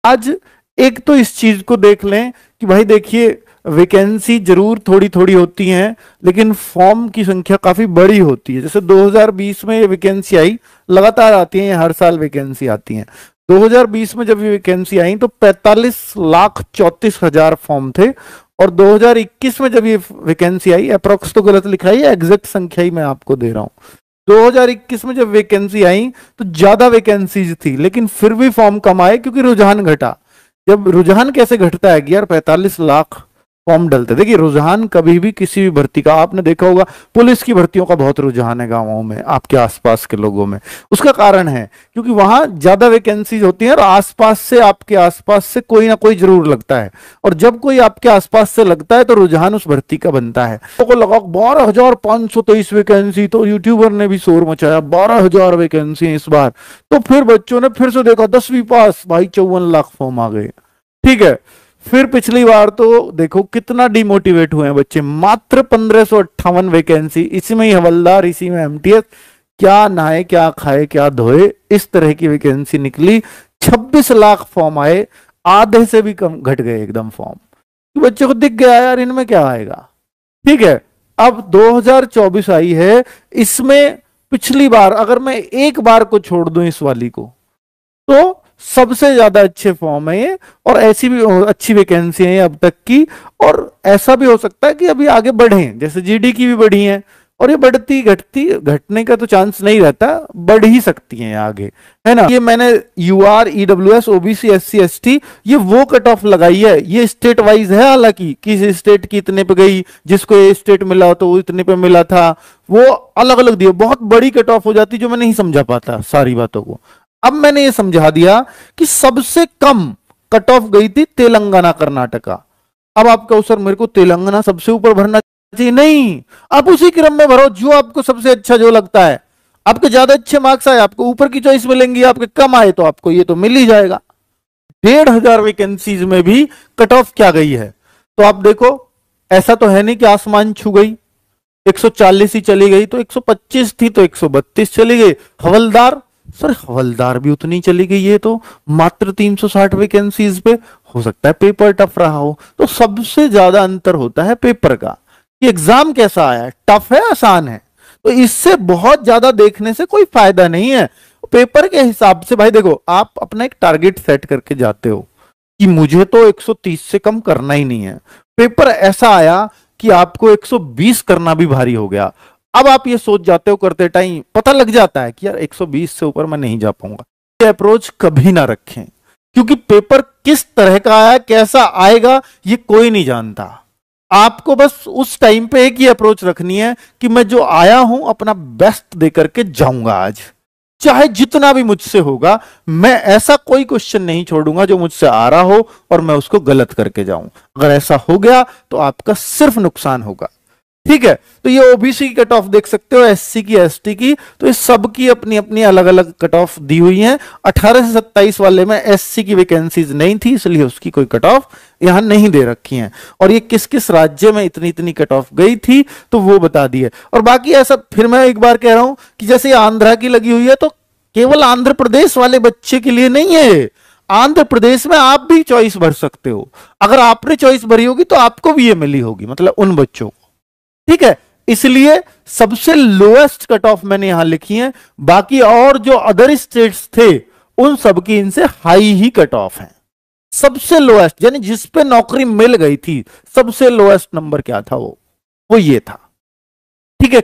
आज एक तो इस चीज को देख लें कि भाई देखिए वैकेंसी जरूर थोड़ी थोड़ी होती हैं, लेकिन फॉर्म की संख्या काफी बड़ी होती है। जैसे 2020 में ये वैकेंसी आई, लगातार आती है, हर साल वैकेंसी आती है। 2020 में जब ये वैकेंसी आई तो 45,34,000 फॉर्म थे, और 2021 में जब ये वैकेंसी आई, अप्रोक्स तो गलत लिखा है, एग्जैक्ट संख्या ही मैं आपको दे रहा हूं, 2021 में जब वैकेंसी आई तो ज्यादा वैकेंसीज थी, लेकिन फिर भी फॉर्म कम आए क्योंकि रुझान घटा। जब रुझान कैसे घटता है कि यार 45 लाख फॉर्म डलते, देखिए रुझान कभी भी किसी भी भर्ती का, आपने देखा होगा पुलिस की भर्तियों का बहुत रुझान है गांवों में, आपके आसपास के लोगों में। उसका कारण है क्योंकि वहां ज्यादा वैकेंसीज होती हैं और आसपास से, आपके आसपास से कोई ना कोई जरूर लगता है, और जब कोई आपके आसपास से लगता है तो रुझान उस भर्ती का बनता है। तो लगा 12,523 वैकेंसी, तो यूट्यूबर ने भी शोर मचाया 12,000 वैकेंसी इस बार। तो फिर बच्चों ने फिर से देखा 10वीं पास, भाई 54 लाख फॉर्म आ गए। ठीक है, फिर पिछली बार तो देखो कितना डिमोटिवेट हुए हैं बच्चे, मात्र 1558 वैकेंसी, इसी में ही हवलदार, इसी में एमटीएस, क्या नहाए क्या खाए क्या धोए, इस तरह की वैकेंसी निकली। 26 लाख फॉर्म आए, आधे से भी कम घट गए एकदम फॉर्म। तो बच्चों को दिख गया यार इनमें क्या आएगा। ठीक है, अब 2024 आई है, इसमें पिछली बार अगर मैं एक बार को छोड़ दूं इस वाली को, तो सबसे ज्यादा अच्छे फॉर्म है ये, और ऐसी भी अच्छी वैकेंसी है अब तक की। और ऐसा भी हो सकता है कि अभी आगे बढ़े, जैसे जीडी की भी बढ़ी है, और ये बढ़ती घटती, घटने का तो चांस नहीं रहता, बढ़ ही सकती है आगे, है ना। ये मैंने UR, EWS, OBC, SC, ST, ये वो कट ऑफ लगाई है, ये स्टेट वाइज है, हालांकि किस स्टेट की इतने पे गई, जिसको ये स्टेट मिला तो वो इतने पे मिला था, वो अलग अलग दिए, बहुत बड़ी कट ऑफ हो जाती जो मैं नहीं समझा पाता सारी बातों को। अब मैंने ये समझा दिया कि सबसे कम कट ऑफ गई थी तेलंगाना कर्नाटका। अब आप कहो सर मेरे को तेलंगाना सबसे ऊपर भरना चाहिए, नहीं, आप उसी क्रम में भरो जो आपको सबसे अच्छा जो लगता है। आपके ज्यादा अच्छे मार्क्स आए आपको ऊपर की चॉइस मिलेंगी, आपके कम आए तो आपको ये तो मिल ही जाएगा। 1,500 वैकेंसीज में भी कट ऑफ क्या गई है, तो आप देखो, ऐसा तो है नहीं कि आसमान छू गई, 140 ही चली गई, तो 125 थी तो 132 चली गई। हवलदार, सर हवलदार भी उतनी चली गई है, तो मात्र 360 वैकेंसीज पे, हो सकता है पेपर टफ रहा हो। तो सबसे ज्यादा अंतर होता है पेपर का, कि एग्जाम कैसा आया, टफ है आसान है। तो इससे बहुत ज्यादा देखने से कोई फायदा नहीं है। पेपर के हिसाब से भाई देखो, आप अपना एक टारगेट सेट करके जाते हो कि मुझे तो 130 से कम करना ही नहीं है, पेपर ऐसा आया कि आपको 120 करना भी भारी हो गया। अब आप ये सोच जाते हो करते टाइम, पता लग जाता है कि यार 120 से ऊपर मैं नहीं जा पाऊंगा। ये अप्रोच कभी ना रखें, क्योंकि पेपर किस तरह का आया, कैसा आएगा, ये कोई नहीं जानता। आपको बस उस टाइम पे एक ही अप्रोच रखनी है कि मैं जो आया हूं अपना बेस्ट दे करके जाऊंगा आज, चाहे जितना भी मुझसे होगा। मैं ऐसा कोई क्वेश्चन नहीं छोड़ूंगा जो मुझसे आ रहा हो और मैं उसको गलत करके जाऊं। अगर ऐसा हो गया तो आपका सिर्फ नुकसान होगा। ठीक है, तो ये ओबीसी की कट ऑफ देख सकते हो, एससी की, एसटी की, तो इस सब की अपनी अपनी अलग अलग कट ऑफ दी हुई हैं। 18 से 27 वाले में एससी की वैकेंसीज नहीं थी, इसलिए उसकी कोई कट ऑफ यहां नहीं दे रखी हैं। और ये किस किस राज्य में इतनी इतनी कट ऑफ गई थी तो वो बता दिए। और बाकी ऐसा फिर मैं एक बार कह रहा हूं कि जैसे आंध्रा की लगी हुई है, तो केवल आंध्र प्रदेश वाले बच्चे के लिए नहीं है, आंध्र प्रदेश में आप भी चॉइस भर सकते हो। अगर आपने चॉइस भरी होगी तो आपको भी ये मिली होगी, मतलब उन बच्चों को। ठीक है, इसलिए सबसे लोएस्ट कट ऑफ मैंने यहां लिखी है, बाकी और जो अदर स्टेट्स थे उन सब की इनसे हाई ही कट ऑफ है। सबसे लोएस्ट यानी जिस पे नौकरी मिल गई थी, सबसे लोएस्ट नंबर क्या था, वो ये था। ठीक है।